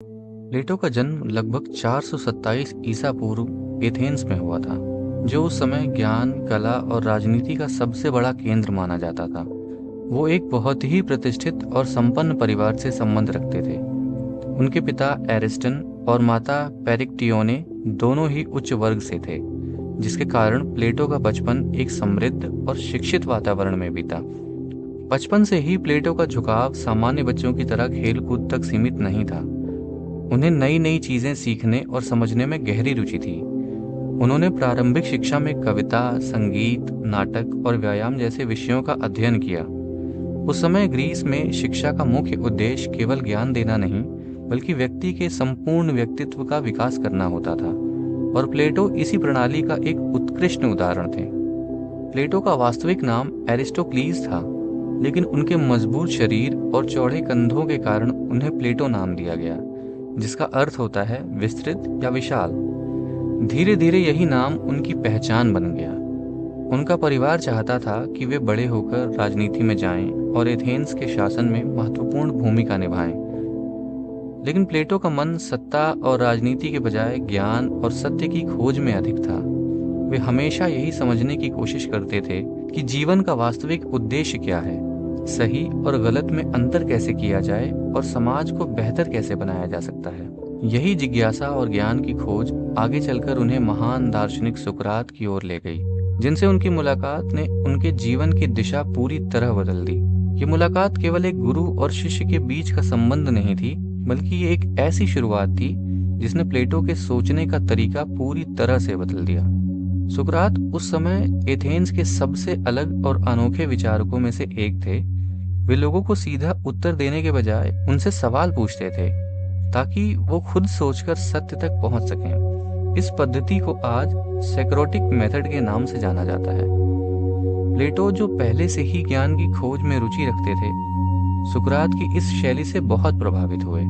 प्लेटो का जन्म लगभग 427 ईसा पूर्व एथेंस में हुआ था, जो उस समय ज्ञान, कला और राजनीति का सबसे बड़ा केंद्र माना जाता था। वो एक बहुत ही प्रतिष्ठित और संपन्न परिवार से संबंध रखते थे। उनके पिता एरिस्टन और माता पेरिक्टियोने दोनों ही उच्च वर्ग से थे, जिसके कारण प्लेटो का बचपन एक समृद्ध और शिक्षित वातावरण में बीता। बचपन से ही प्लेटो का झुकाव सामान्य बच्चों की तरह खेल-कूद तक सीमित नहीं था। उन्हें नई नई चीजें सीखने और समझने में गहरी रुचि थी। उन्होंने प्रारंभिक शिक्षा में कविता, संगीत, नाटक और व्यायाम जैसे विषयों का अध्ययन किया। उस समय ग्रीस में शिक्षा का मुख्य उद्देश्य केवल ज्ञान देना नहीं, बल्कि व्यक्ति के संपूर्ण व्यक्तित्व का विकास करना होता था, और प्लेटो इसी प्रणाली का एक उत्कृष्ट उदाहरण थे। प्लेटो का वास्तविक नाम एरिस्टोक्लीज था, लेकिन उनके मजबूत शरीर और चौड़े कंधों के कारण उन्हें प्लेटो नाम दिया गया, जिसका अर्थ होता है विस्तृत या विशाल। धीरे धीरे यही नाम उनकी पहचान बन गया। उनका परिवार चाहता था कि वे बड़े होकर राजनीति में जाएं और एथेंस के शासन में महत्वपूर्ण भूमिका निभाएं। लेकिन प्लेटो का मन सत्ता और राजनीति के बजाय ज्ञान और सत्य की खोज में अधिक था। वे हमेशा यही समझने की कोशिश करते थे कि जीवन का वास्तविक उद्देश्य क्या है, सही और गलत में अंतर कैसे किया जाए और समाज को बेहतर कैसे बनाया जा सकता है। यही जिज्ञासा और ज्ञान की खोज आगे चलकर उन्हें महान दार्शनिक सुकरात की ओर ले गई, जिनसे उनकी मुलाकात ने उनके जीवन की दिशा पूरी तरह बदल दी। ये मुलाकात केवल एक गुरु और शिष्य के बीच का संबंध नहीं थी, बल्कि ये एक ऐसी शुरुआत थी जिसने प्लेटो के सोचने का तरीका पूरी तरह से बदल दिया। सुकरात उस समय एथेंस के सबसे अलग और अनोखे विचारकों में से एक थे। वे लोगों को सीधा उत्तर देने के बजाय उनसे सवाल पूछते थे, ताकि वो खुद सोचकर सत्य तक पहुंच सकें। इस पद्धति को आज सेक्रोटिक मेथड के नाम से जाना जाता है। प्लेटो, जो पहले से ही ज्ञान की खोज में रुचि रखते थे, सुकरात की इस शैली से बहुत प्रभावित हुए।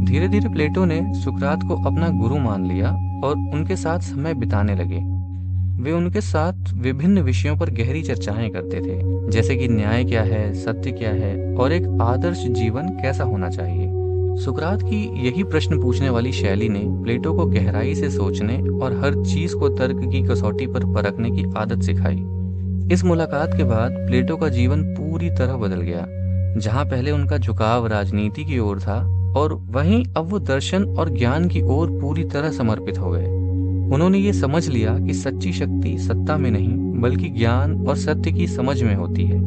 धीरे धीरे प्लेटो ने सुकरात को अपना गुरु मान लिया और उनके साथ समय बिताने लगे। वे उनके साथ विभिन्न विषयों पर गहरी चर्चाएं करते थे, जैसे कि न्याय क्या है, सत्य क्या है और एक आदर्श जीवन कैसा होना चाहिए। सुकरात की यही प्रश्न पूछने वाली शैली ने प्लेटो को गहराई से सोचने और हर चीज को तर्क की कसौटी पर परखने की आदत सिखाई। इस मुलाकात के बाद प्लेटो का जीवन पूरी तरह बदल गया। जहां पहले उनका झुकाव राजनीति की ओर था, और वहीं अब वो दर्शन और ज्ञान की ओर पूरी तरह समर्पित हो गए। उन्होंने ये समझ लिया कि सच्ची शक्ति सत्ता में नहीं, बल्कि ज्ञान और सत्य की समझ में होती है।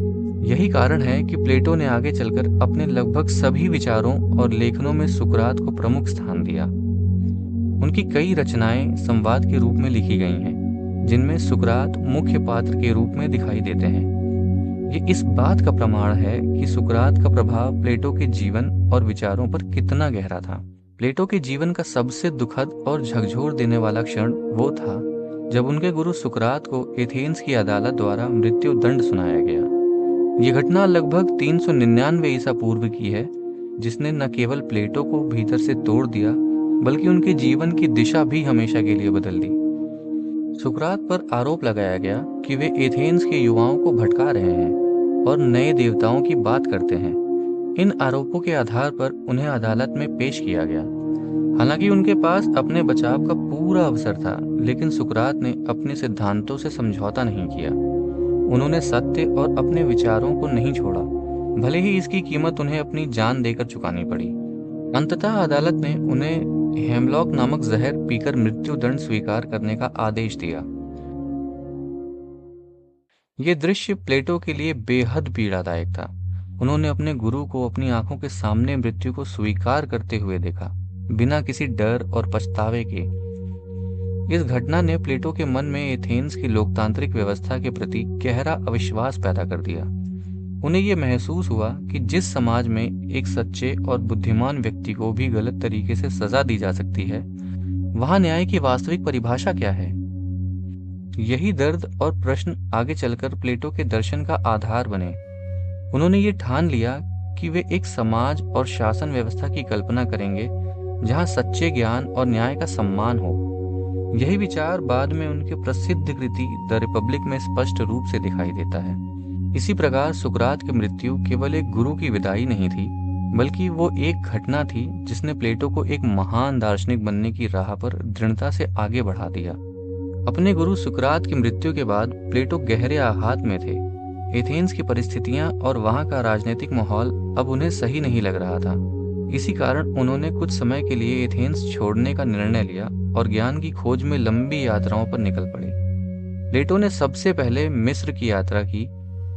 यही कारण है कि प्लेटो ने आगे चलकर अपने लगभग सभी विचारों और लेखनों में सुकरात को प्रमुख स्थान दिया। उनकी कई रचनाएं संवाद के रूप में लिखी गई हैं, जिनमें सुकरात मुख्य पात्र के रूप में दिखाई देते हैं। ये इस बात का प्रमाण है कि सुकरात का प्रभाव प्लेटो के जीवन और विचारों पर कितना गहरा था। प्लेटो के जीवन का सबसे दुखद और झकझोर देने वाला क्षण वो था जब उनके गुरु सुकरात को एथेंस की अदालत द्वारा मृत्यु दंड सुनाया गया। ये घटना लगभग 399 ईसा पूर्व की है, जिसने न केवल प्लेटो को भीतर से तोड़ दिया, बल्कि उनके जीवन की दिशा भी हमेशा के लिए बदल दी। सुकरात पर आरोप लगाया गया कि वे एथेंस के युवाओं को भटका रहे हैं और नए देवताओं की बात करते हैं। इन आरोपों के आधार पर उन्हें अदालत में पेश किया गया। हालांकि उनके पास अपने बचाव का पूरा अवसर था, लेकिन सुकरात ने अपने सिद्धांतों से समझौता नहीं किया। उन्होंने सत्य और अपने विचारों को नहीं छोड़ा, भले ही इसकी कीमत उन्हें अपनी जान देकर चुकानी पड़ी। अंततः अदालत ने उन्हें हेमलॉक नामक जहर पीकर मृत्यु दंड स्वीकार करने का आदेश दिया। यह दृश्य प्लेटो के लिए बेहद पीड़ादायक था। उन्होंने अपने गुरु को अपनी आंखों के सामने मृत्यु को स्वीकार करते हुए देखा, बिना किसी डर और पछतावे के। इस घटना ने प्लेटो के मन में एथेंस की लोकतांत्रिक व्यवस्था के प्रति गहरा अविश्वास पैदा कर दिया। उन्हें यह महसूस हुआ कि जिस समाज में एक सच्चे और बुद्धिमान व्यक्ति को भी गलत तरीके से सजा दी जा सकती है, वहां न्याय की वास्तविक परिभाषा क्या है। यही दर्द और प्रश्न आगे चलकर प्लेटो के दर्शन का आधार बने। उन्होंने ये ठान लिया कि वे एक समाज और शासन व्यवस्था की कल्पना करेंगे जहां सच्चे ज्ञान और न्याय का सम्मान हो। यही विचार बाद में उनके प्रसिद्ध कृति द रिपब्लिक में स्पष्ट रूप से दिखाई देता है। इसी प्रकार सुकरात की मृत्यु केवल एक गुरु की विदाई नहीं थी, बल्कि वो एक घटना थी जिसने प्लेटो को एक महान दार्शनिक बनने की राह पर दृढ़ता से आगे बढ़ा दिया। अपने गुरु सुकरात की मृत्यु के बाद प्लेटो गहरे आघात में थे। एथेंस की परिस्थितियां और वहां का राजनीतिक माहौल अब उन्हें सही नहीं लग रहा था। इसी कारण उन्होंने कुछ समय के लिए एथेंस छोड़ने का निर्णय लिया और ज्ञान की खोज में लंबी यात्राओं पर निकल पड़े। प्लेटो ने सबसे पहले मिस्र की यात्रा की,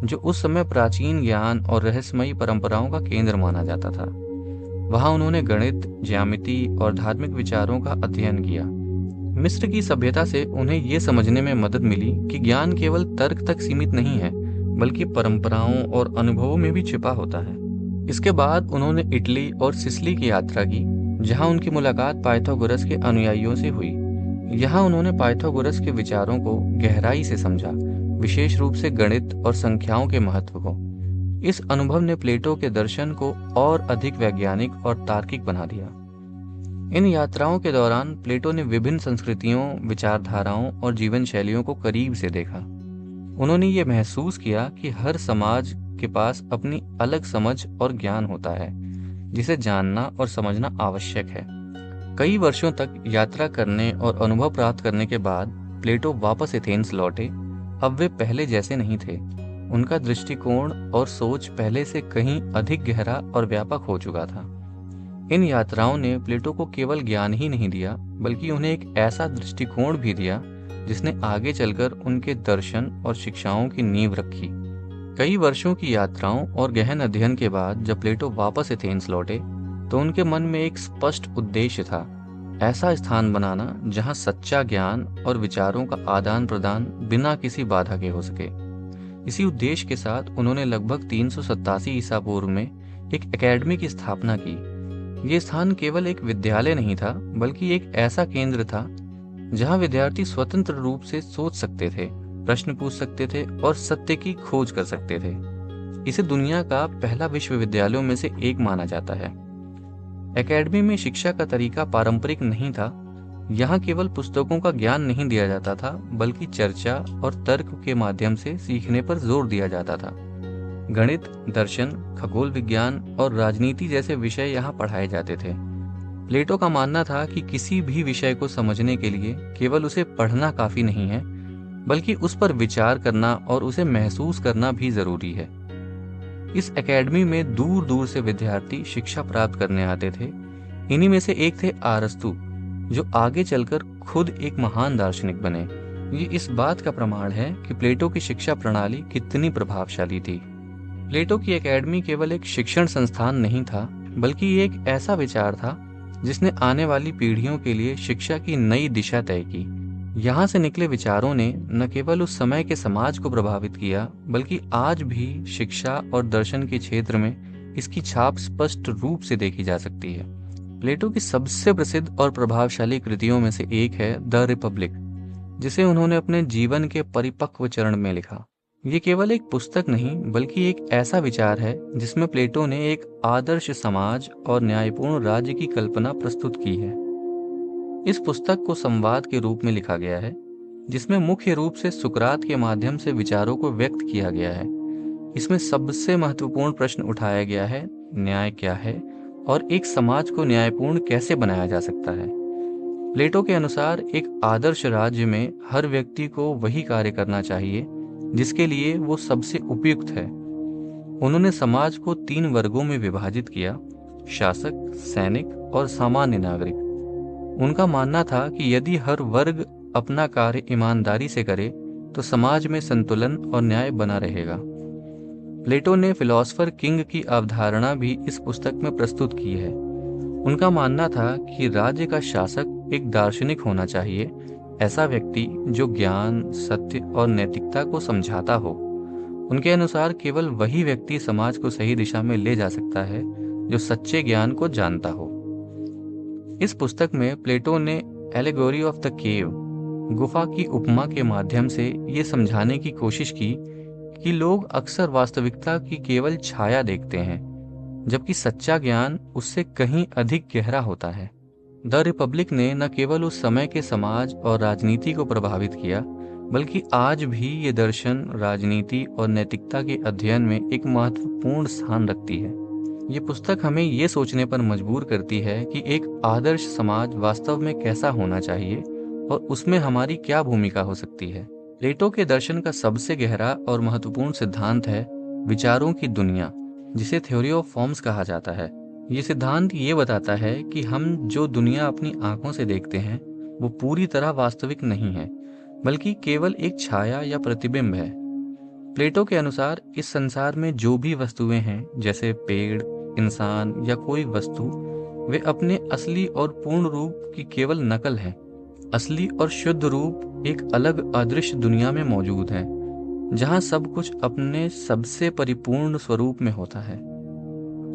जो उस समय प्राचीन ज्ञान और रहस्यमयी परंपराओं का केंद्र माना जाता था। वहां उन्होंने गणित, ज्यामिति और धार्मिक विचारों का अध्ययन किया। मिस्र की सभ्यता से उन्हें ये समझने में मदद मिली कि ज्ञान केवल तर्क तक सीमित नहीं है, बल्कि परंपराओं और अनुभवों में भी छिपा होता है। इसके बाद उन्होंने इटली और सिसिली की यात्रा की, जहां उनकी मुलाकात पाइथागोरस के अनुयायियों से हुई। यहाँ उन्होंने पाइथागोरस के विचारों को गहराई से समझा, विशेष रूप से गणित और संख्याओं के महत्व को। इस अनुभव ने प्लेटो के दर्शन को और अधिक वैज्ञानिक और तार्किक बना दिया। इन यात्राओं के दौरान प्लेटो ने विभिन्न संस्कृतियों, विचारधाराओं और जीवन शैलियों को करीब से देखा। उन्होंने ये महसूस किया कि हर समाज के पास अपनी अलग समझ और ज्ञान होता है, जिसे जानना और समझना आवश्यक है। कई वर्षों तक यात्रा करने और अनुभव प्राप्त करने के बाद प्लेटो वापस एथेंस लौटे। अब वे पहले जैसे नहीं थे। उनका दृष्टिकोण और सोच पहले से कहीं अधिक गहरा और व्यापक हो चुका था। इन यात्राओं ने प्लेटो को केवल ज्ञान ही नहीं दिया, बल्कि उन्हें एक ऐसा दृष्टिकोण भी दिया जिसने आगे चलकर उनके दर्शन और शिक्षाओं की नींव रखी। कई वर्षों की यात्राओं और गहन अध्ययन के बाद जब प्लेटो वापस एथेंस लौटे, तो उनके मन में एक स्पष्ट उद्देश्य था, ऐसा स्थान बनाना जहां सच्चा ज्ञान और विचारों का आदान प्रदान बिना किसी बाधा के हो सके। इसी उद्देश्य के साथ उन्होंने लगभग 387 ईसा पूर्व में एक एकेडमी की स्थापना की। ये स्थान केवल एक विद्यालय नहीं था, बल्कि एक ऐसा केंद्र था जहां विद्यार्थी स्वतंत्र रूप से सोच सकते थे, प्रश्न पूछ सकते थे और सत्य की खोज कर सकते थे। इसे दुनिया का पहला विश्वविद्यालयों में से एक माना जाता है। एकेडमी में शिक्षा का तरीका पारंपरिक नहीं था। यहाँ केवल पुस्तकों का ज्ञान नहीं दिया जाता था, बल्कि चर्चा और तर्क के माध्यम से सीखने पर जोर दिया जाता था। गणित, दर्शन, खगोल विज्ञान और राजनीति जैसे विषय यहाँ पढ़ाए जाते थे। प्लेटो का मानना था कि किसी भी विषय को समझने के लिए केवल उसे पढ़ना काफी नहीं है, बल्कि उस पर विचार करना और उसे महसूस करना भी जरूरी है। इस एकेडमी में दूर दूर से विद्यार्थी शिक्षा प्राप्त करने आते थे। इन्हीं में से एक थे अरस्तु, जो आगे चलकर खुद एक महान दार्शनिक बने। ये इस बात का प्रमाण है कि प्लेटो की शिक्षा प्रणाली कितनी प्रभावशाली थी। प्लेटो की एकेडमी केवल एक शिक्षण संस्थान नहीं था, बल्कि एक ऐसा विचार था जिसने आने वाली पीढ़ियों के लिए शिक्षा की नई दिशा तय की। यहाँ से निकले विचारों ने न केवल उस समय के समाज को प्रभावित किया, बल्कि आज भी शिक्षा और दर्शन के क्षेत्र में इसकी छाप स्पष्ट रूप से देखी जा सकती है। प्लेटो की सबसे प्रसिद्ध और प्रभावशाली कृतियों में से एक है द रिपब्लिक, जिसे उन्होंने अपने जीवन के परिपक्व चरण में लिखा। ये केवल एक पुस्तक नहीं, बल्कि एक ऐसा विचार है जिसमें प्लेटो ने एक आदर्श समाज और न्यायपूर्ण राज्य की कल्पना प्रस्तुत की है। इस पुस्तक को संवाद के रूप में लिखा गया है, जिसमें मुख्य रूप से सुकरात के माध्यम से विचारों को व्यक्त किया गया है। इसमें सबसे महत्वपूर्ण प्रश्न उठाया गया है, न्याय क्या है और एक समाज को न्यायपूर्ण कैसे बनाया जा सकता है। प्लेटो के अनुसार एक आदर्श राज्य में हर व्यक्ति को वही कार्य करना चाहिए जिसके लिए वो सबसे उपयुक्त है। उन्होंने समाज को 3 वर्गों में विभाजित किया, शासक, सैनिक और सामान्य नागरिक। उनका मानना था कि यदि हर वर्ग अपना कार्य ईमानदारी से करे तो समाज में संतुलन और न्याय बना रहेगा। प्लेटो ने फिलोसोफर किंग की अवधारणा भी इस पुस्तक में प्रस्तुत की है। उनका मानना था कि राज्य का शासक एक दार्शनिक होना चाहिए, ऐसा व्यक्ति जो ज्ञान, सत्य और नैतिकता को समझाता हो। उनके अनुसार केवल वही व्यक्ति समाज को सही दिशा में ले जा सकता है जो सच्चे ज्ञान को जानता हो। इस पुस्तक में प्लेटो ने एलेगोरी ऑफ द केव, गुफा की उपमा के माध्यम से ये समझाने की कोशिश की कि लोग अक्सर वास्तविकता की केवल छाया देखते हैं, जबकि सच्चा ज्ञान उससे कहीं अधिक गहरा होता है। द रिपब्लिक ने न केवल उस समय के समाज और राजनीति को प्रभावित किया, बल्कि आज भी ये दर्शन, राजनीति और नैतिकता के अध्ययन में एक महत्वपूर्ण स्थान रखती है। ये पुस्तक हमें ये सोचने पर मजबूर करती है कि एक आदर्श समाज वास्तव में कैसा होना चाहिए और उसमें हमारी क्या भूमिका हो सकती है। प्लेटो के दर्शन का सबसे गहरा और महत्वपूर्ण सिद्धांत है विचारों की दुनिया, जिसे थ्योरी ऑफ फॉर्म्स कहा जाता है। ये सिद्धांत ये बताता है कि हम जो दुनिया अपनी आंखों से देखते हैं वो पूरी तरह वास्तविक नहीं है, बल्कि केवल एक छाया या प्रतिबिंब है। प्लेटो के अनुसार इस संसार में जो भी वस्तुएं हैं, जैसे पेड़, इंसान या कोई वस्तु, वे अपने असली और पूर्ण रूप की केवल नकल है। असली और शुद्ध रूप एक अलग अदृश्य दुनिया में मौजूद है, जहां सब कुछ अपने सबसे परिपूर्ण स्वरूप में होता है।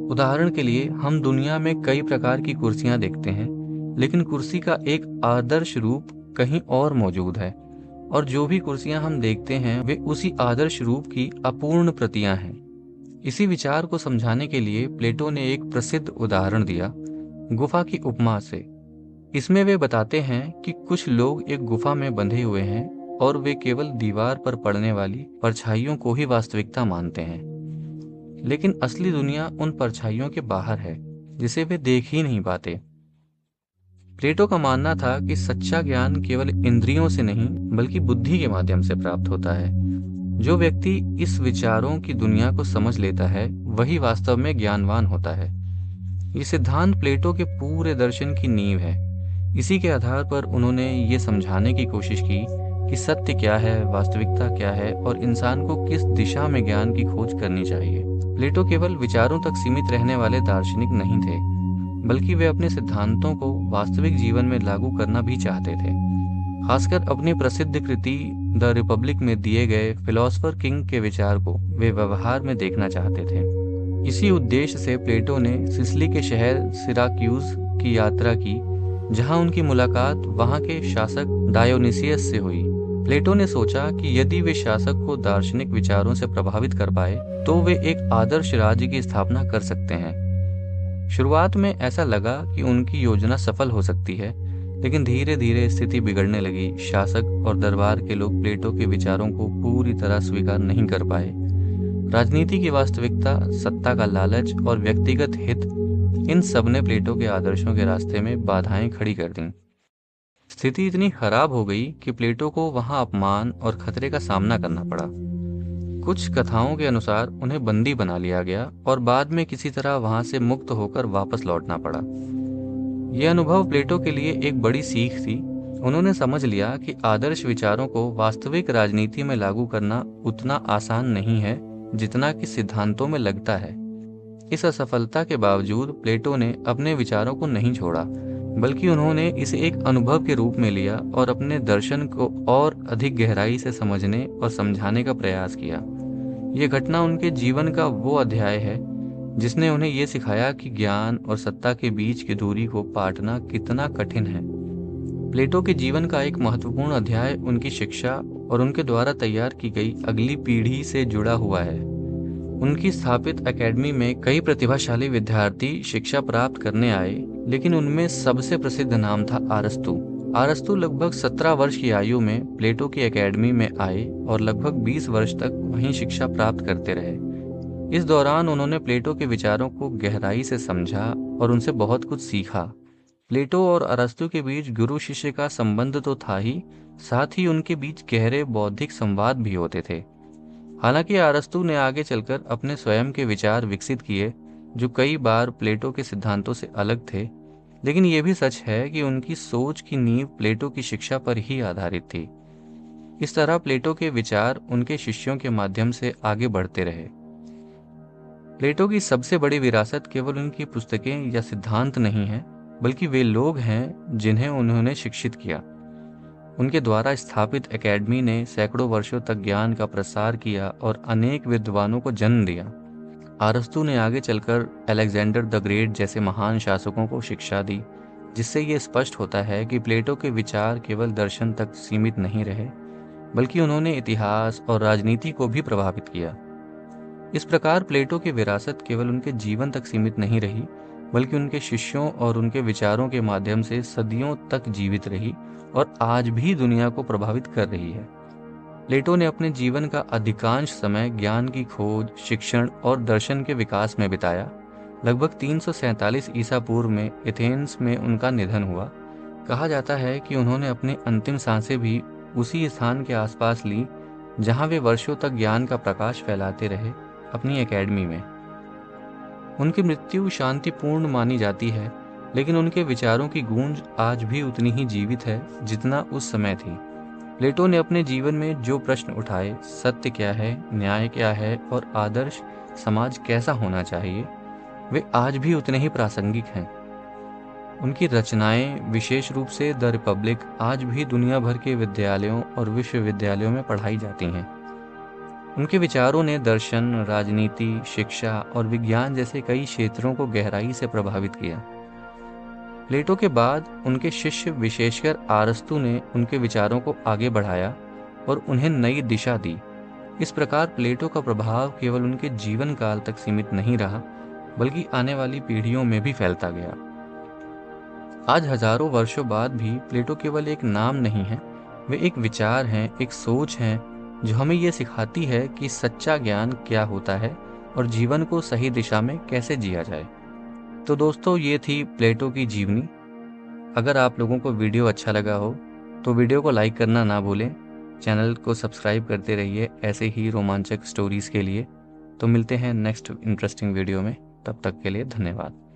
उदाहरण के लिए हम दुनिया में कई प्रकार की कुर्सियां देखते हैं, लेकिन कुर्सी का एक आदर्श रूप कहीं और मौजूद है, और जो भी कुर्सियां हम देखते हैं वे उसी आदर्श रूप की अपूर्ण प्रतियां हैं। इसी विचार को समझाने के लिए प्लेटो ने एक प्रसिद्ध उदाहरण दिया, गुफा की उपमा से। इसमें वे बताते हैं कि कुछ लोग एक गुफा में बंधे हुए हैं और वे केवल दीवार पर पड़ने वाली परछाइयों को ही वास्तविकता मानते हैं, लेकिन असली दुनिया उन परछाइयों के बाहर है, जिसे वे देख ही नहीं पाते। प्लेटो का मानना था कि सच्चा ज्ञान केवल इंद्रियों से नहीं बल्कि बुद्धि के माध्यम से प्राप्त होता है। जो व्यक्ति इस विचारों की दुनिया को समझ लेता है वही वास्तव में ज्ञानवान होता है। ये सिद्धांत प्लेटो के पूरे दर्शन की नींव है। इसी के आधार पर उन्होंने ये समझाने की कोशिश की कि सत्य क्या है, वास्तविकता क्या है और इंसान को किस दिशा में ज्ञान की खोज करनी चाहिए। प्लेटो केवल विचारों तक सीमित रहने वाले दार्शनिक नहीं थे, बल्कि वे अपने सिद्धांतों को वास्तविक जीवन में लागू करना भी चाहते थे। खासकर अपनी प्रसिद्ध कृति द रिपब्लिक में दिए गए फिलोसफर किंग के विचार को वे व्यवहार में देखना चाहते थे। इसी उद्देश्य से प्लेटो ने सिसिली के शहर सिराक्यूज की यात्रा की, जहां उनकी मुलाकात वहां के शासक डायोनिसियस से हुई। प्लेटो ने सोचा कि यदि वे शासक को दार्शनिक विचारों से प्रभावित कर पाए तो वे एक आदर्श राज्य की स्थापना कर सकते हैं। शुरुआत में ऐसा लगा कि उनकी योजना सफल हो सकती है, लेकिन धीरे धीरे स्थिति बिगड़ने लगी। शासक और दरबार के लोग प्लेटो के विचारों को पूरी तरह स्वीकार नहीं कर पाए। राजनीति की वास्तविकता, सत्ता का लालच और व्यक्तिगत हित, इन सब ने प्लेटो के आदर्शों के रास्ते में बाधाएं खड़ी कर दी। स्थिति इतनी खराब हो गई कि प्लेटो को वहां अपमान और खतरे का सामना करना पड़ा। कुछ कथाओं के अनुसार उन्हें बंदी बना लिया गया और बाद में किसी तरह वहां से मुक्त होकर वापस लौटना पड़ा। यह अनुभव प्लेटो के लिए एक बड़ी सीख थी। उन्होंने समझ लिया कि आदर्श विचारों को वास्तविक राजनीति में लागू करना उतना आसान नहीं है जितना कि सिद्धांतों में लगता है। इस असफलता के बावजूद प्लेटो ने अपने विचारों को नहीं छोड़ा, बल्कि उन्होंने इसे एक अनुभव के रूप में लिया और अपने दर्शन को और अधिक गहराई से समझने और समझाने का प्रयास किया। यह घटना उनके जीवन का वो अध्याय है जिसने उन्हें यह सिखाया कि ज्ञान और सत्ता के बीच की दूरी को पाटना कितना कठिन है। प्लेटो के जीवन का एक महत्वपूर्ण अध्याय उनकी शिक्षा और उनके द्वारा तैयार की गई अगली पीढ़ी से जुड़ा हुआ है। उनकी स्थापित एकेडमी में कई प्रतिभाशाली विद्यार्थी शिक्षा प्राप्त करने आए, लेकिन उनमें सबसे प्रसिद्ध नाम था अरस्तू। अरस्तू लगभग 17 वर्ष की आयु में प्लेटो की एकेडमी में आए और लगभग 20 वर्ष तक वहीं शिक्षा प्राप्त करते रहे। इस दौरान उन्होंने प्लेटो के विचारों को गहराई से समझा और उनसे बहुत कुछ सीखा। प्लेटो और अरस्तू के बीच गुरु शिष्य का संबंध तो था ही, साथ ही उनके बीच गहरे बौद्धिक संवाद भी होते थे। हालांकि अरस्तू ने आगे चलकर अपने स्वयं के विचार विकसित किए जो कई बार प्लेटो के सिद्धांतों से अलग थे, लेकिन यह भी सच है कि उनकी सोच की नींव प्लेटो की शिक्षा पर ही आधारित थी। इस तरह प्लेटो के विचार उनके शिष्यों के माध्यम से आगे बढ़ते रहे। प्लेटो की सबसे बड़ी विरासत केवल उनकी पुस्तकें या सिद्धांत नहीं है, बल्कि वे लोग हैं जिन्हें उन्होंने शिक्षित किया। उनके द्वारा स्थापित एकेडमी ने सैकड़ों वर्षों तक ज्ञान का प्रसार किया और अनेक विद्वानों को जन्म दिया। अरस्तू ने आगे चलकर अलेक्जेंडर द ग्रेट जैसे महान शासकों को शिक्षा दी, जिससे ये स्पष्ट होता है कि प्लेटो के विचार केवल दर्शन तक सीमित नहीं रहे, बल्कि उन्होंने इतिहास और राजनीति को भी प्रभावित किया। इस प्रकार प्लेटो की विरासत केवल उनके जीवन तक सीमित नहीं रही, बल्कि उनके शिष्यों और उनके विचारों के माध्यम से सदियों तक जीवित रही और आज भी दुनिया को प्रभावित कर रही है। प्लेटो ने अपने जीवन का अधिकांश समय ज्ञान की खोज, शिक्षण और दर्शन के विकास में बिताया। लगभग 347 ईसा पूर्व में एथेंस में उनका निधन हुआ। कहा जाता है कि उन्होंने अपनी अंतिम सांसें भी उसी स्थान के आसपास ली जहां वे वर्षों तक ज्ञान का प्रकाश फैलाते रहे, अपनी एकेडमी में। उनकी मृत्यु शांतिपूर्ण मानी जाती है, लेकिन उनके विचारों की गूंज आज भी उतनी ही जीवित है जितना उस समय थी। प्लेटो ने अपने जीवन में जो प्रश्न उठाए, सत्य क्या है, न्याय क्या है और आदर्श समाज कैसा होना चाहिए, वे आज भी उतने ही प्रासंगिक हैं। उनकी रचनाएं, विशेष रूप से द रिपब्लिक, आज भी दुनिया भर के विद्यालयों और विश्वविद्यालयों में पढ़ाई जाती हैं। उनके विचारों ने दर्शन, राजनीति, शिक्षा और विज्ञान जैसे कई क्षेत्रों को गहराई से प्रभावित किया। प्लेटो के बाद उनके शिष्य, विशेषकर अरस्तू ने उनके विचारों को आगे बढ़ाया और उन्हें नई दिशा दी। इस प्रकार प्लेटो का प्रभाव केवल उनके जीवन काल तक सीमित नहीं रहा, बल्कि आने वाली पीढ़ियों में भी फैलता गया। आज हजारों वर्षों बाद भी प्लेटो केवल एक नाम नहीं है, वे एक विचार हैं, एक सोच हैं जो हमें ये सिखाती है कि सच्चा ज्ञान क्या होता है और जीवन को सही दिशा में कैसे जिया जाए। तो दोस्तों, ये थी प्लेटो की जीवनी। अगर आप लोगों को वीडियो अच्छा लगा हो तो वीडियो को लाइक करना ना भूलें। चैनल को सब्सक्राइब करते रहिए ऐसे ही रोमांचक स्टोरीज के लिए। तो मिलते हैं नेक्स्ट इंटरेस्टिंग वीडियो में। तब तक के लिए धन्यवाद।